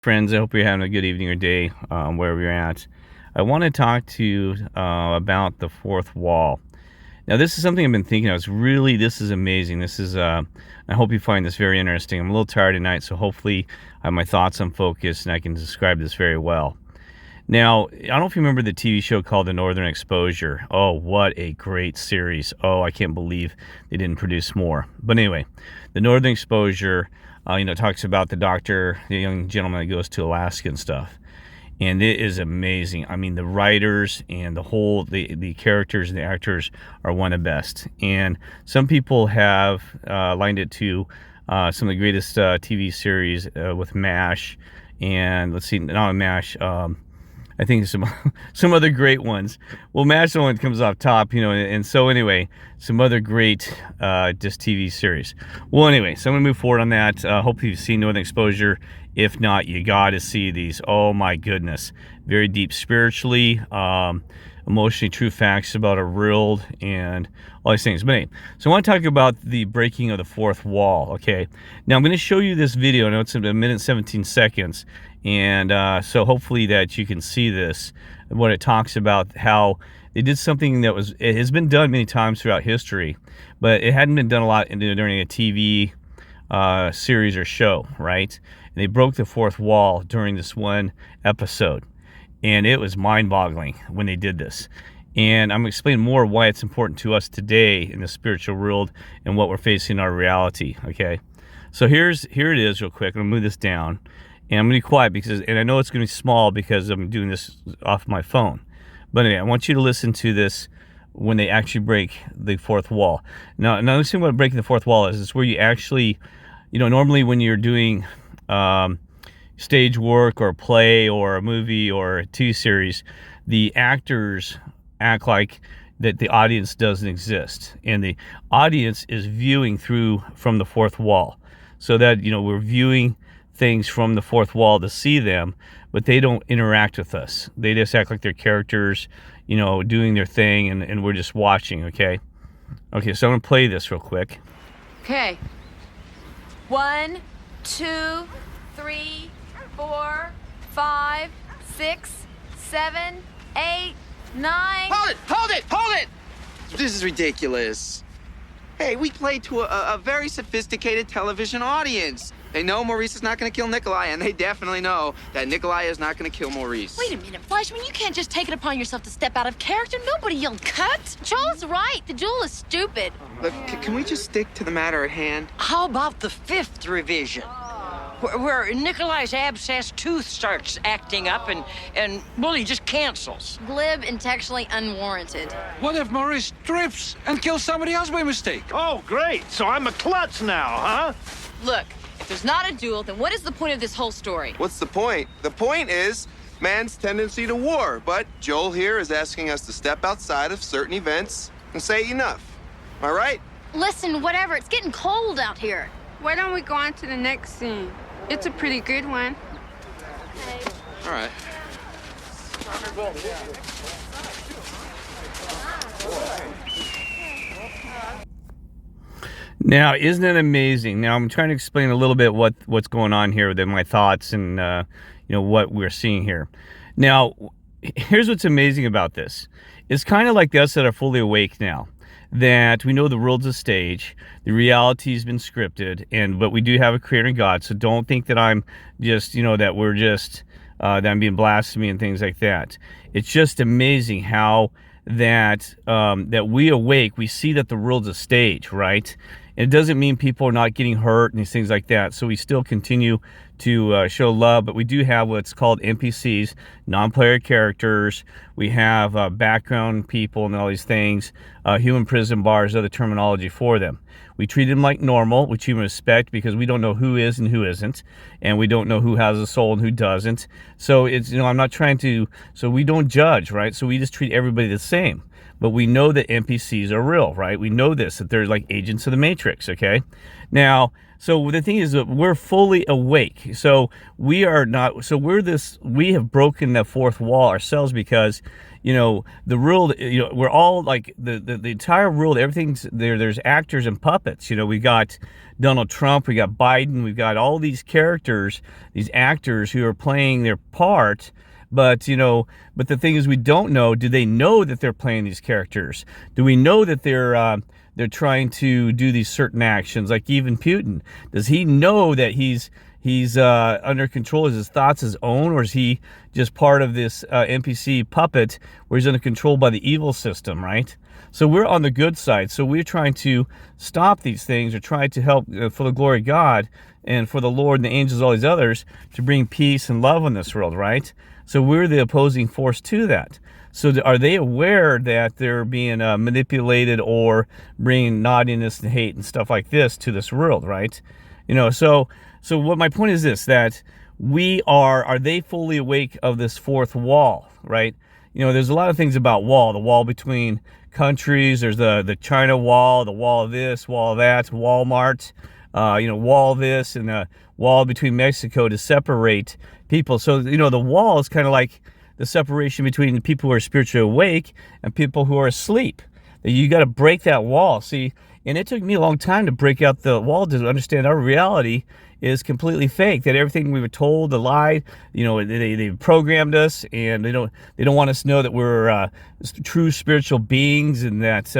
Friends, I hope you're having a good evening or day, wherever you're at. I want to talk to you about the fourth wall. Now, this is something I've been thinking of. This is amazing. I hope you find this very interesting. I'm a little tired tonight, so hopefully I have my thoughts on focus and I can describe this very well. Now, I don't know if you remember the TV show called The Northern Exposure. Oh, what a great series. Oh, I can't believe they didn't produce more. But anyway, The Northern Exposure, talks about the young gentleman that goes to Alaska and stuff. And it is amazing. I mean, the writers and the characters and the actors are one of the best. And some people have lined it to some of the greatest TV series with MASH. And let's see, not MASH, I think some other great ones. Well, MASH the one that comes off top, and so anyway, some other great just TV series. Well, anyway, so I'm gonna move forward on that. Hope you've seen Northern Exposure. If not, you gotta see these. Oh my goodness, very deep spiritually, emotionally true facts about our world and all these things. But anyway, so I want to talk about the breaking of the fourth wall. Okay, now I'm going to show you this video. I know it's a minute and 17 seconds, and so hopefully that you can see this, what it talks about, how they did something that it has been done many times throughout history, but it hadn't been done a lot during a TV series or show, right? And they broke the fourth wall during this one episode, and it was mind-boggling when they did this. And I'm going to explain more why it's important to us today in the spiritual world and what we're facing in our reality. Okay, so here it is real quick. I'm going to move this down, and I'm going to be quiet and I know it's going to be small because I'm doing this off my phone. But anyway, I want you to listen to this when they actually break the fourth wall. Now another thing about breaking the fourth wall is it's where you actually, normally when you're doing stage work or a play or a movie or a TV series, the actors act like that the audience doesn't exist, and the audience is viewing from the fourth wall, so that we're viewing things from the fourth wall to see them, but they don't interact with us. They just act like they're characters, doing their thing, and we're just watching. Okay, so I'm gonna play this real quick. Okay. 1, 2, 3, 4, 5, 6, 7, 8, 9. Hold it! This is ridiculous. Hey, we play to a very sophisticated television audience. They know Maurice is not going to kill Nikolai, and they definitely know that Nikolai is not going to kill Maurice. Wait a minute, Flashman, you can't just take it upon yourself to step out of character. Nobody yelled cut. Joel's right. The duel is stupid. Look, can we just stick to the matter at hand? How about the fifth revision? Where Nikolai's abscess tooth starts acting up and well, he just cancels. Glib and textually unwarranted. What if Maurice trips and kills somebody else by mistake? Oh, great. So I'm a klutz now, huh? Look, if there's not a duel, then what is the point of this whole story? What's the point? The point is man's tendency to war, but Joel here is asking us to step outside of certain events and say enough. Am I right? Listen, whatever. It's getting cold out here. Why don't we go on to the next scene? It's a pretty good one. All right. Now, isn't it amazing? Now, I'm trying to explain a little bit what's going on here with my thoughts and what we're seeing here. Now, here's what's amazing about this. It's kind of like us that are fully awake now, that we know the world's a stage, the reality's been scripted, but we do have a creator God. So don't think that I'm just, that we're just that I'm being blasphemy and things like that. It's just amazing how that we awake, we see that the world's a stage, right? And it doesn't mean people are not getting hurt and these things like that. So we still continue to show love, but we do have what's called NPCs, non-player characters. We have background people and all these things, human prison bars, other terminology for them. We treat them like normal, which you respect, because we don't know who is and who isn't, and we don't know who has a soul and who doesn't. So it's, I'm not trying to, so we don't judge, right? So we just treat everybody the same. But we know that NPCs are real, right? We know this, that they're like agents of the Matrix, okay? Now, So the thing is that we're fully awake. So we are not. So we have broken the fourth wall ourselves because, the world. We're all like the entire world. Everything's there. There's actors and puppets. We got Donald Trump. We got Biden. We've got all these characters, these actors who are playing their part. But the thing is, we don't know. Do they know that they're playing these characters? Do we know that they're trying to do these certain actions? Like even Putin, does he know that he's under control? Is his thoughts his own, or is he just part of this NPC puppet where he's under control by the evil system? Right. So we're on the good side. So we're trying to stop these things, or try to help for the glory of God and for the Lord and the angels, all these others, to bring peace and love in this world. Right. So we're the opposing force to that. So are they aware that they're being manipulated or bringing naughtiness and hate and stuff like this to this world, right? So what my point is this, that are they fully awake of this fourth wall, right? There's a lot of things about the wall between countries. There's the China wall, the wall of this, wall of that, Walmart, wall this, and the wall between Mexico to separate people. So, the wall is kind of like the separation between the people who are spiritually awake and people who are asleep. You got to break that wall. See, and it took me a long time to break out the wall to understand our reality is completely fake, that everything we were told, the lie, they programmed us, and they don't want us to know that we're true spiritual beings, and that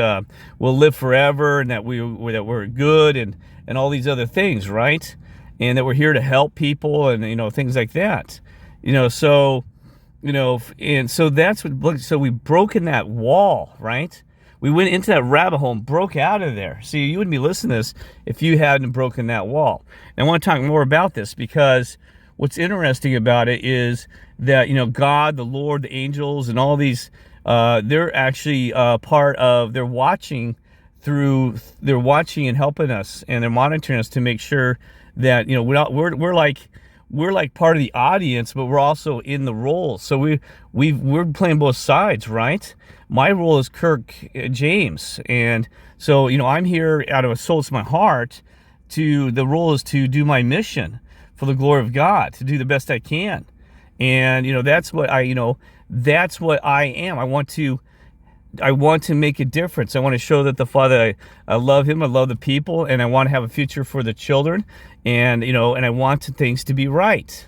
we'll live forever, and that we're good, and all these other things, right? And that we're here to help people, and things like that. And so that's what. So we've broken that wall, right? We went into that rabbit hole and broke out of there. See, you wouldn't be listening to this if you hadn't broken that wall. And I want to talk more about this, because what's interesting about it is that God, the Lord, the angels, and all these, they're actually part of. They're watching and helping us, and they're monitoring us to make sure that we're like part of the audience, but we're also in the role. So we're playing both sides, right? My role is Kirk James, and so I'm here out of a soul to my heart. The role is to do my mission for the glory of God, to do the best I can, and that's what I am. I want to make a difference. I want to show that the Father, I love Him, I love the people, and I want to have a future for the children, and and I want things to be right?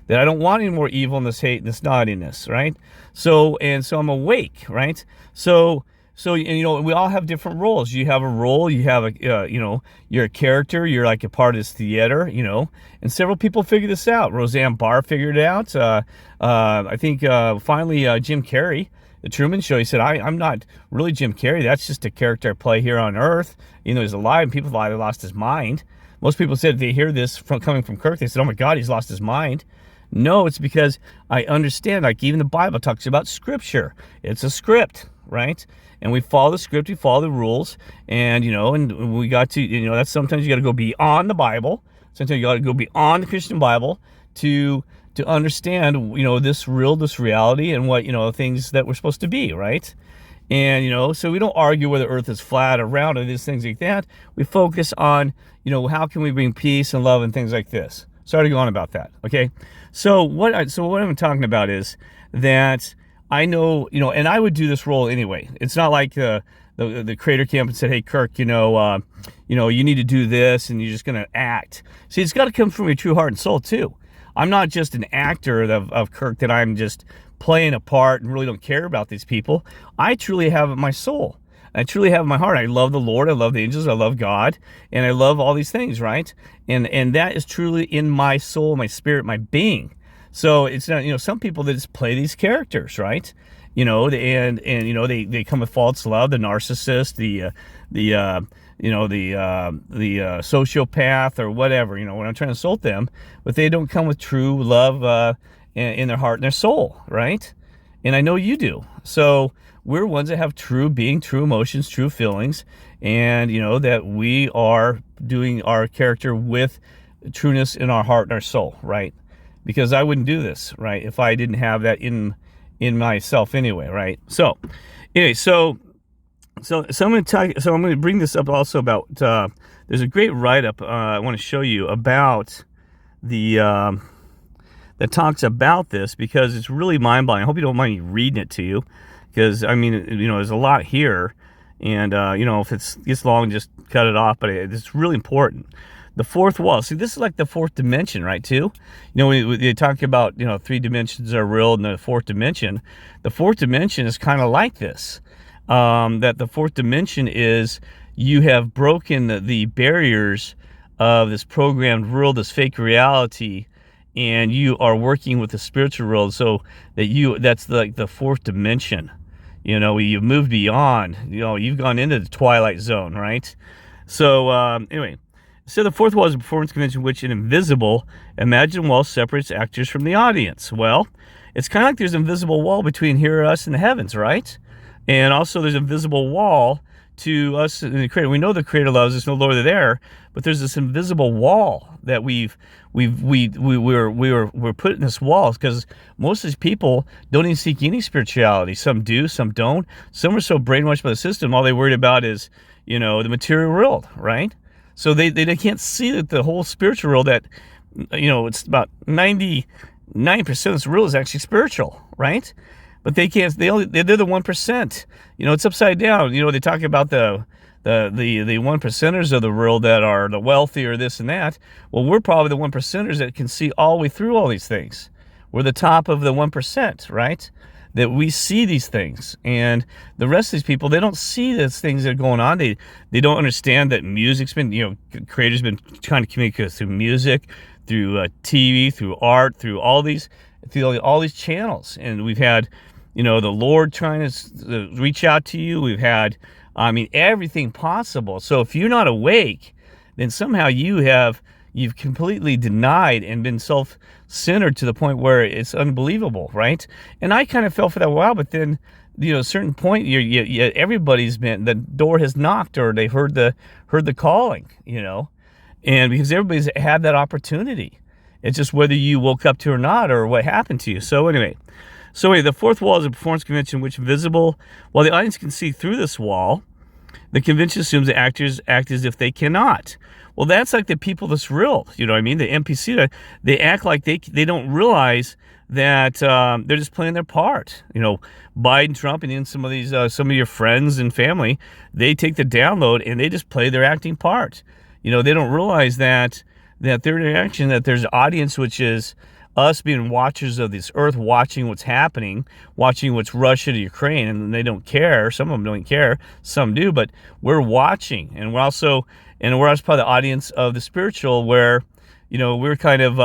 That I don't want any more evil and this hate and this naughtiness, right? So I'm awake, right? So we all have different roles. You have a role, you have you're a character, you're like a part of this theater, and several people figure this out. Roseanne Barr figured it out. I think finally Jim Carrey, The Truman Show, he said, I'm not really Jim Carrey. That's just a character I play here on Earth. He's alive, and people thought he lost his mind. Most people said if they hear this coming from Kirk, they said, oh my God, he's lost his mind. No, it's because I understand, like even the Bible talks about scripture. It's a script, right? And we follow the script, we follow the rules, and and we got to, that's sometimes you got to go beyond the Bible. Sometimes you got to go beyond the Christian Bible to understand, this reality and what, things that we're supposed to be, right? And, so we don't argue whether Earth is flat or round or these things like that. We focus on, how can we bring peace and love and things like this. Sorry to go on about that, okay? So what I'm talking about is that I know, and I would do this role anyway. It's not like the creator came up and said, hey, Kirk, you need to do this, and you're just going to act. See, it's got to come from your true heart and soul, too. I'm not just an actor of Kirk, that I'm just playing a part and really don't care about these people. I truly have my soul. I truly have my heart. I love the Lord. I love the angels. I love God. And I love all these things, right? And that is truly in my soul, my spirit, my being. So it's not, some people that just play these characters, right? They come with false love, the narcissist, the sociopath or whatever, when I'm trying to insult them, but they don't come with true love in their heart and their soul, right? And I know you do. So we're ones that have true being, true emotions, true feelings, and that we are doing our character with trueness in our heart and our soul, right? Because I wouldn't do this, right, if I didn't have that in myself anyway, right? So anyway, so I'm going to bring this up also about there's a great write-up I want to show you about the that talks about this, because it's really mind-blowing. I hope you don't mind me reading it to you, because I mean, there's a lot here, and if it gets long, just cut it off. But it's really important. The fourth wall. See, this is like the fourth dimension, right? Too. When they talk about 3 dimensions are real, and the fourth dimension is kind of like this. That the fourth dimension is, you have broken the barriers of this programmed world, this fake reality, and you are working with the spiritual world. So that's like the fourth dimension. You've moved beyond. You've gone into the twilight zone, right? So anyway. So the fourth wall is a performance convention in which an invisible imagined wall separates actors from the audience. Well, it's kind of like there's an invisible wall between here, us, and the heavens, right? And also there's an invisible wall to us and the Creator. We know the Creator loves us, no longer there, but there's this invisible wall that we're put in this wall, because most of these people don't even seek any spirituality. Some do, some don't. Some are so brainwashed by the system, all they worried about is, the material world, right? So they can't see that the whole spiritual world, that, it's about 99% of this world is actually spiritual, right? But they can't, they're the 1%. It's upside down. They talk about the 1%ers of the world that are the wealthy or this and that. Well, we're probably the 1%ers that can see all the way through all these things. We're the top of the 1%, right? That we see these things, and the rest of these people, they don't see these things that are going on. They don't understand that music's been, creators been trying to communicate through music, through TV, through art, through all these channels. And we've had, the Lord trying to reach out to you. We've had, everything possible. So if you're not awake, then somehow you've completely denied and been self-centered to the point where it's unbelievable, right? And I kind of fell for that a while, but then, at a certain point, everybody's been, the door has knocked, or they've heard the calling, and because everybody's had that opportunity. It's just whether you woke up to it or not, or what happened to you. So anyway, the fourth wall is a performance convention in which visible, while the audience can see through this wall, the convention assumes the actors act as if they cannot. Well, that's like the people that's real, the NPC, they act like they don't realize that they're just playing their part. Biden, Trump, and even some of your friends and family, they take the download and they just play their acting part. They don't realize that their interaction, that there's an audience, which is us being watchers of this earth, watching what's happening, watching what's Russia to Ukraine, and they don't care. Some of them don't care, some do, but we're watching, and we're also part of the audience of the spiritual, where, we're kind of,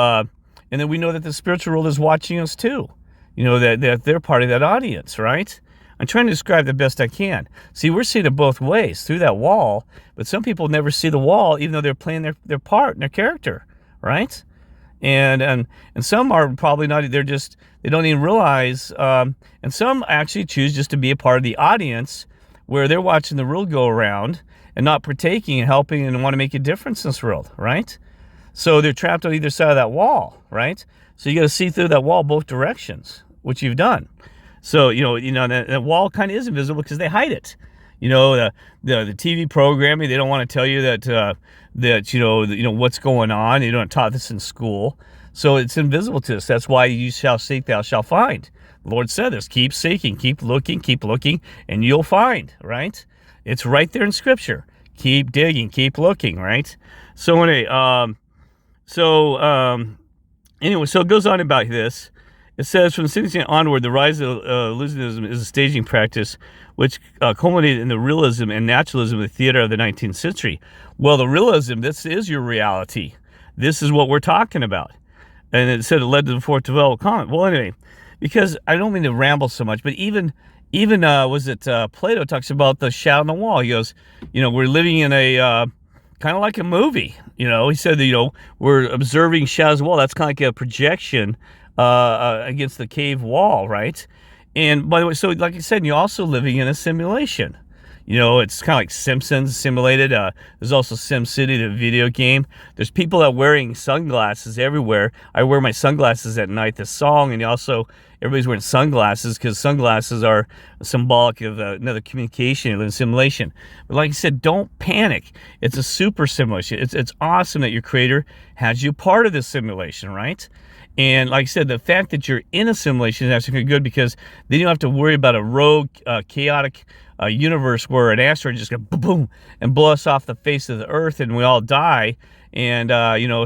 and then we know that the spiritual world is watching us too, that they're part of that audience, right? I'm trying to describe the best I can. See, we're seeing it both ways through that wall, but some people never see the wall, even though they're playing their part and their character, right? And some are probably not, they don't even realize, and some actually choose just to be a part of the audience, where they're watching the world go around and not partaking and helping and want to make a difference in this world, right? So they're trapped on either side of that wall, right? So you got to see through that wall both directions, which you've done. So, that wall kind of is invisible because they hide it. The TV programming, they don't want to tell you that what's going on. You don't taught this in school. So it's invisible to us. That's why you shall seek, thou shalt find. The Lord said this: keep seeking, keep looking, and you'll find, right? It's right there in Scripture. Keep digging, keep looking, right? So anyway, so it goes on about this. It says, from the 16th onward, the rise of illusionism is a staging practice which culminated in the realism and naturalism of the theater of the 19th century. Well, the realism, this is your reality. This is what we're talking about. And it said it led to the fourth developed comment. Well, anyway, because I don't mean to ramble so much, but even Plato talks about the shadow on the wall. He goes, we're living in a kind of like a movie. He said that, we're observing shadows on the wall. That's kind of like a projection against the cave wall, right? And by the way, so like I said, you're also living in a simulation. It's kind of like Simpsons simulated. There's also SimCity, the video game. There's people that are wearing sunglasses everywhere. I wear my sunglasses at night. The song, and also everybody's wearing sunglasses because sunglasses are symbolic of another communication and simulation. But like I said, don't panic. It's a super simulation. It's awesome that your creator has you part of this simulation, right? And like I said, the fact that you're in a simulation is actually good because then you don't have to worry about a rogue, chaotic universe where an asteroid just goes boom, boom, and blow us off the face of the Earth and we all die. And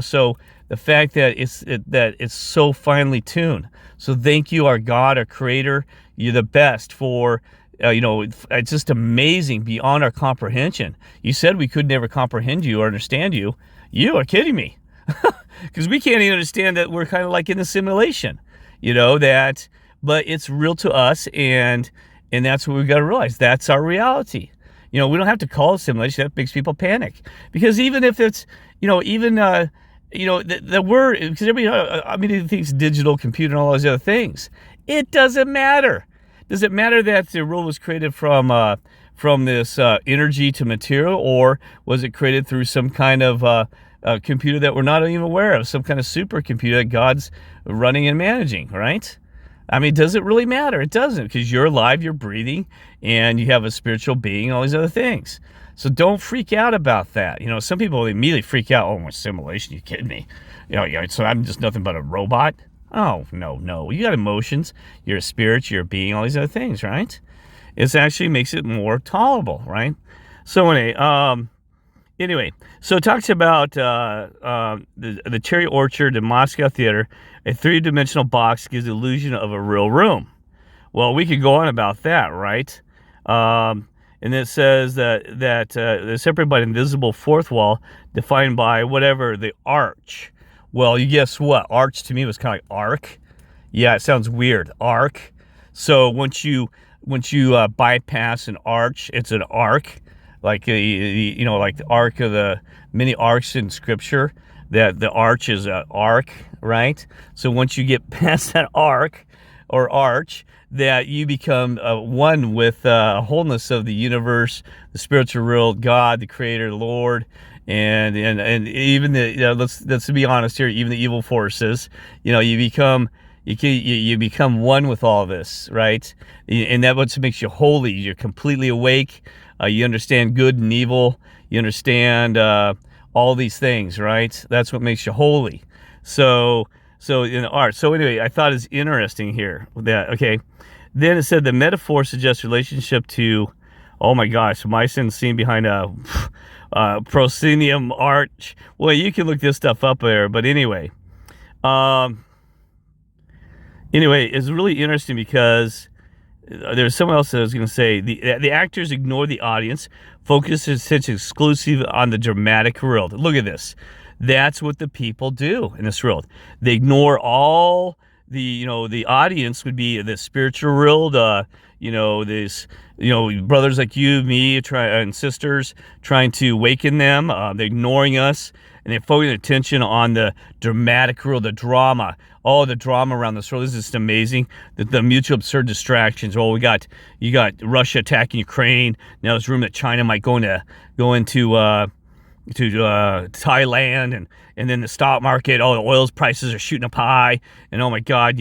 so the fact that it's so finely tuned. So thank you, our God, our Creator. You're the best for. It's just amazing beyond our comprehension. You said we could never comprehend you or understand you. You are kidding me. Because we can't even understand that we're kind of like in a simulation, but it's real to us, and that's what we've got to realize. That's our reality. We don't have to call it simulation. That makes people panic. Because even if it's, the word, because everybody thinks digital, computer, and all those other things. It doesn't matter. Does it matter that the world was created from this energy to material, or was it created through some kind of a computer that we're not even aware of, some kind of supercomputer that God's running and managing, right? Does it really matter? It doesn't, because you're alive, you're breathing, and you have a spiritual being, all these other things. So don't freak out about that. Some people immediately freak out. Oh, my simulation, you kidding me? So I'm just nothing but a robot? Oh, no. You got emotions. You're a spirit, you're a being, all these other things, right? It actually makes it more tolerable, right? So anyway, so it talks about the Cherry Orchard in Moscow Theater. A three-dimensional box gives the illusion of a real room. Well, we could go on about that, right? And it says that they're separated by an invisible fourth wall defined by whatever, the arch. Well, you guess what? Arch to me was kind of like arc. Yeah, it sounds weird. Arc. So once you bypass an arch, it's an arc. Like like the arc of the many arcs in Scripture, that the arch is an arc, right? So once you get past that arc or arch, that you become one with the wholeness of the universe, the spiritual world, God, the Creator, the Lord, and even the let's be honest here, even the evil forces. You become one with all this, right? And that's what makes you holy. You're completely awake. You understand good and evil. You understand all these things, right? That's what makes you holy. So in art. So anyway, I thought it's interesting here that, okay. Then it said the metaphor suggests relationship to, oh my gosh, mycin seen behind a proscenium arch. Well, you can look this stuff up there, but anyway. It's really interesting because there's someone else that I was going to say, the actors ignore the audience, focus is exclusive on the dramatic world. Look at this. That's what the people do in this world. They ignore all the audience would be the spiritual world, brothers like you, me, and sisters trying to awaken them. They're ignoring us, and they're focusing attention on the dramatic world, the drama. All the drama around this world. This is just amazing. The mutual absurd distractions. Well, you got Russia attacking Ukraine. Now there's room that China might go into Thailand, and then the stock market. Oh, the oil prices are shooting up high, and oh my God,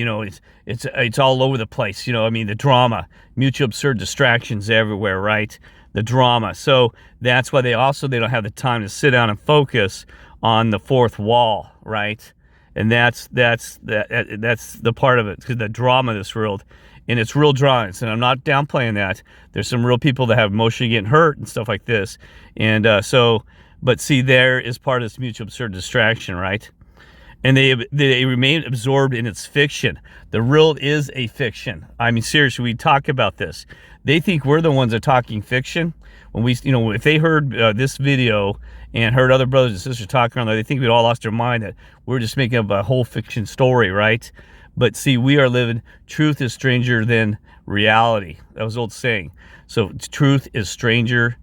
it's all over the place. The drama, mutual absurd distractions everywhere, right? The drama. So that's why they don't have the time to sit down and focus on the fourth wall, right? And that's the part of it, because the drama of this world, and it's real drama. And I'm not downplaying that. There's some real people that have emotionally getting hurt and stuff like this. And but see, there is part of this mutual absurd distraction, right? And they remain absorbed in its fiction. The world is a fiction. Seriously, we talk about this. They think we're the ones that are talking fiction. When if they heard this video and heard other brothers and sisters talking on there, they think we'd all lost our mind, that we're just making up a whole fiction story, right? But see, we are living, truth is stranger than reality. That was an old saying. So truth is stranger.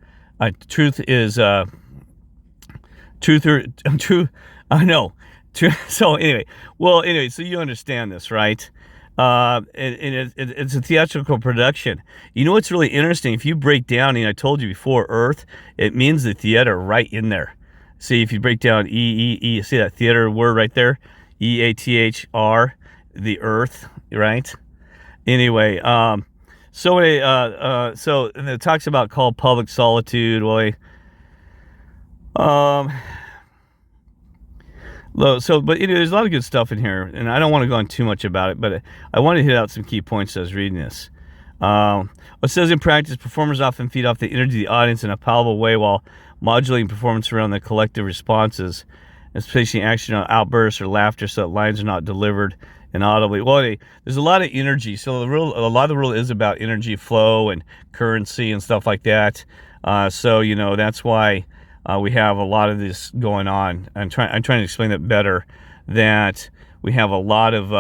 Truth is, I know. So anyway, so you understand this, right? It's a theatrical production. You know what's really interesting? If you break down, and I told you before, Earth, it means the theater right in there. See, if you break down see that theater word right there? EATHR, the Earth, right? Anyway, so and it talks about called public solitude. Well, but there's a lot of good stuff in here, and I don't want to go on too much about it, but I want to hit out some key points as I was reading this. It says in practice, performers often feed off the energy of the audience in a palpable way while modulating performance around the collective responses, especially action on outbursts or laughter, so that lines are not delivered inaudibly. Well, there's a lot of energy, so a lot of the rule is about energy flow and currency and stuff like that. So that's why we have a lot of this going on. I'm trying to explain it better. That we have a lot of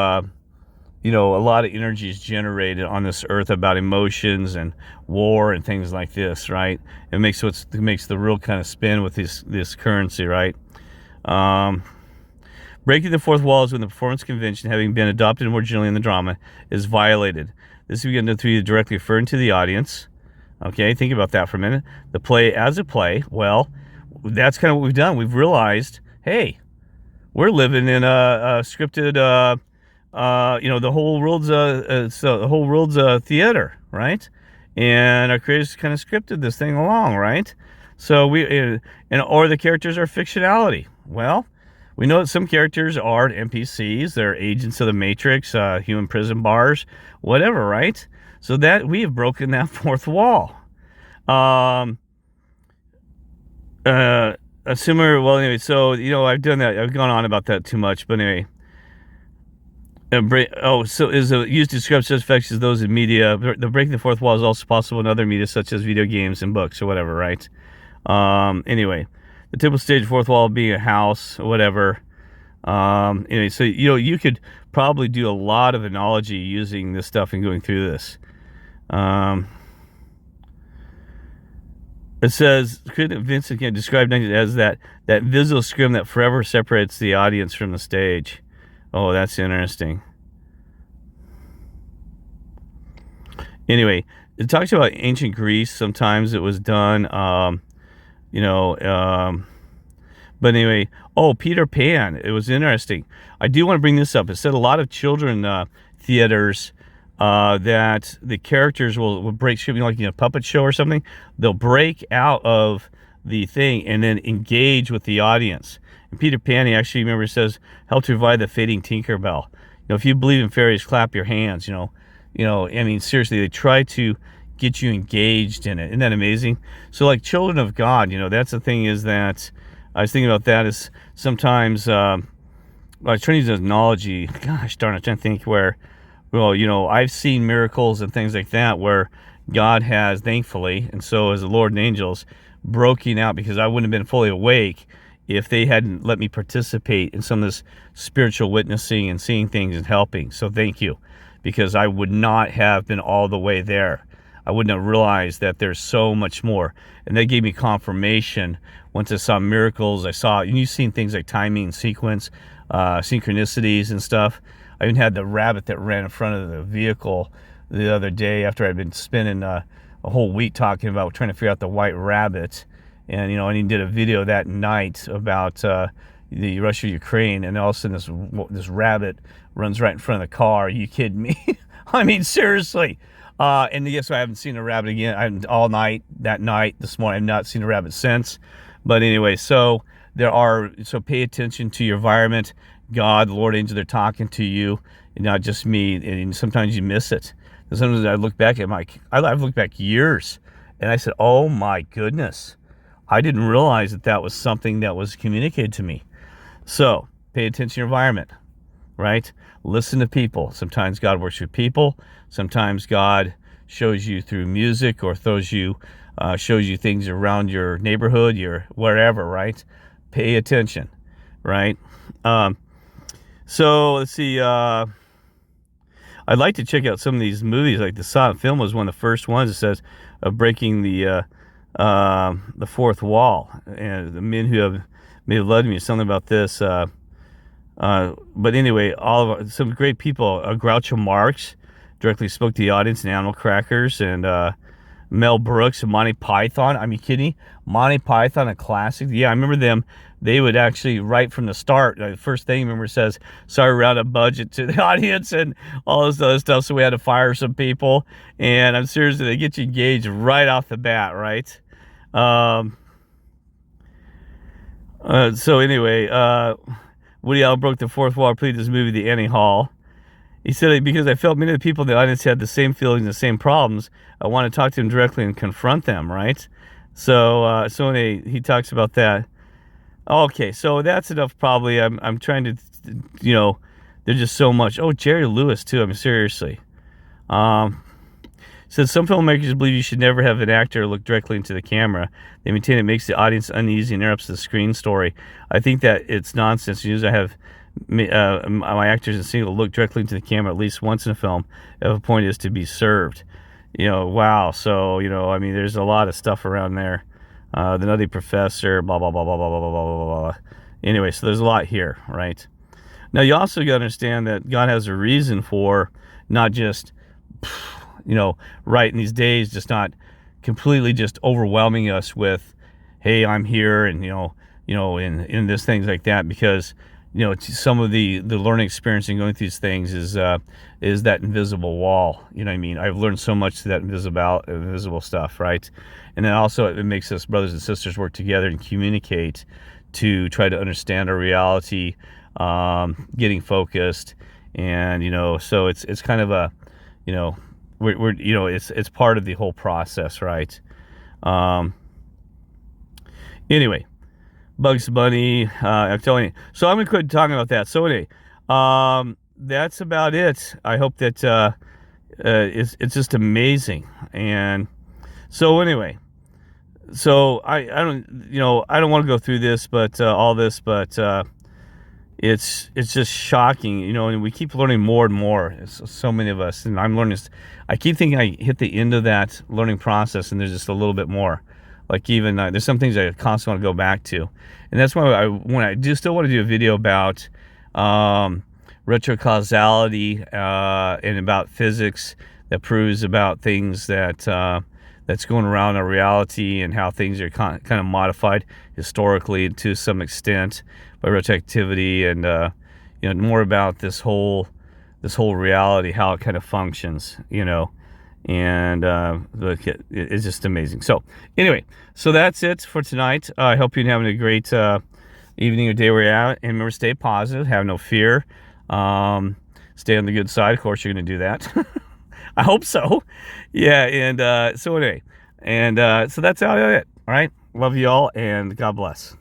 energy is generated on this earth about emotions and war and things like this, right? It makes the real kind of spin with this currency, right? Breaking the fourth wall is when the performance convention, having been adopted more generally in the drama, is violated. This is again through directly referring to the audience. Okay, think about that for a minute. The play as a play. Well, that's kind of what we've done. We've realized, hey, we're living in a scripted, the whole world's theater, right? And our creators kind of scripted this thing along, right? So or the characters are fictionality. Well, we know that some characters are NPCs, they're agents of the Matrix, human prison bars, whatever, right? So that we have broken that fourth wall. A similar, well, anyway, so, I've done that. I've gone on about that too much, but anyway. So is used to describe such effects as those in media. The breaking the fourth wall is also possible in other media, such as video games and books or whatever, right? Anyway, the typical stage fourth wall being a house or whatever. Anyway, so, you could probably do a lot of analogy using this stuff and going through this. It says, Vincent can describe it as that visual scrim that forever separates the audience from the stage. Oh, that's interesting. Anyway, it talks about ancient Greece. Sometimes it was done, but anyway, Peter Pan. It was interesting. I do want to bring this up. It said a lot of children theaters that the characters will break, like a puppet show or something. They'll break out of the thing and then engage with the audience. And Peter Pan, he actually, remember, says, help to revive the fading Tinkerbell. If you believe in fairies, clap your hands. Seriously, they try to get you engaged in it. Isn't that amazing? So, like children of God, that's the thing, is that I was thinking about that is sometimes I was trying to use analogy. Gosh darn it, I'm trying to think where. Well, I've seen miracles and things like that where God has, thankfully, and so has the Lord and angels, broken out, because I wouldn't have been fully awake if they hadn't let me participate in some of this spiritual witnessing and seeing things and helping. So thank you, because I would not have been all the way there. I wouldn't have realized that there's so much more. And that gave me confirmation once I saw miracles. And you've seen things like timing, sequence, synchronicities and stuff. I even had the rabbit that ran in front of the vehicle the other day after I'd been spending a whole week talking about trying to figure out the white rabbit. And, and he did a video that night about the Russia-Ukraine, and all of a sudden this rabbit runs right in front of the car. Are you kidding me? I mean, seriously. And yes, I haven't seen a rabbit again all night, that night, this morning. I've not seen a rabbit since. But anyway, so pay attention to your environment. God, the Lord, angel, they're talking to you, and not just me. And sometimes you miss it. And sometimes I look back at I've looked back years, and I said, oh my goodness, I didn't realize that was something that was communicated to me. So pay attention to your environment, right? Listen to people. Sometimes God works with people. Sometimes God shows you through music, or shows you things around your neighborhood, your wherever, right? Pay attention, right? So let's see. I'd like to check out some of these movies. Like the silent film was one of the first ones. It says of breaking the fourth wall, and the men who have may have led me. Something about this. But anyway, some great people. Groucho Marx directly spoke to the audience in Animal Crackers, and Mel Brooks and Monty Python. I mean, kidding me? Monty Python, a classic. Yeah, I remember them. They would actually, right from the start, the first thing, remember, says, sorry, we're out of budget to the audience and all this other stuff, so we had to fire some people. And I'm serious, they get you engaged right off the bat, right? So anyway, Woody Allen broke the fourth wall, played this movie, The Annie Hall. He said, because I felt many of the people in the audience had the same feelings, the same problems, I want to talk to them directly and confront them, right? So he talks about that. Okay, so that's enough probably. I'm trying to, there's just so much. Oh, Jerry Lewis, too. I mean, seriously. Said some filmmakers believe you should never have an actor look directly into the camera. They maintain it makes the audience uneasy and interrupts the screen story. I think that it's nonsense. Usually I have my actors in single look directly into the camera at least once in a film if a point is to be served. Wow. So, I mean, there's a lot of stuff around there. The Nutty Professor, blah, blah, blah, blah, blah, blah, blah, blah, blah, blah. Anyway, so there's a lot here, right? Now, you also got to understand that God has a reason for not just, right in these days, just not completely just overwhelming us with, hey, I'm here, and, in this things like that, because, some of the learning experience in going through these things is that invisible wall. You know what I mean? I've learned so much through that invisible stuff, right? And then also it makes us brothers and sisters work together and communicate to try to understand our reality, getting focused, and so it's kind of a, we're it's part of the whole process, right? Anyway. Bugs Bunny, I'm telling you. So I'm going to quit talking about that. So anyway, that's about it. I hope that it's just amazing. And so anyway, so I don't want to go through this, but all this, but it's just shocking, and we keep learning more and more. So many of us, and I'm learning this. I keep thinking I hit the end of that learning process, and there's just a little bit more. Like even there's some things I constantly want to go back to, and that's why I still want to do a video about retrocausality and about physics that proves about things that's going around our reality and how things are kind of modified historically to some extent by retroactivity, and more about this whole reality, how it kind of functions, and it's just amazing. So anyway, so that's it for tonight. I hope you're having a great evening or day where you're at, and remember, stay positive, have no fear, stay on the good side. Of course you're going to do that. I hope so. Yeah. And so anyway, and so that's all it. All right, love you all, and God bless.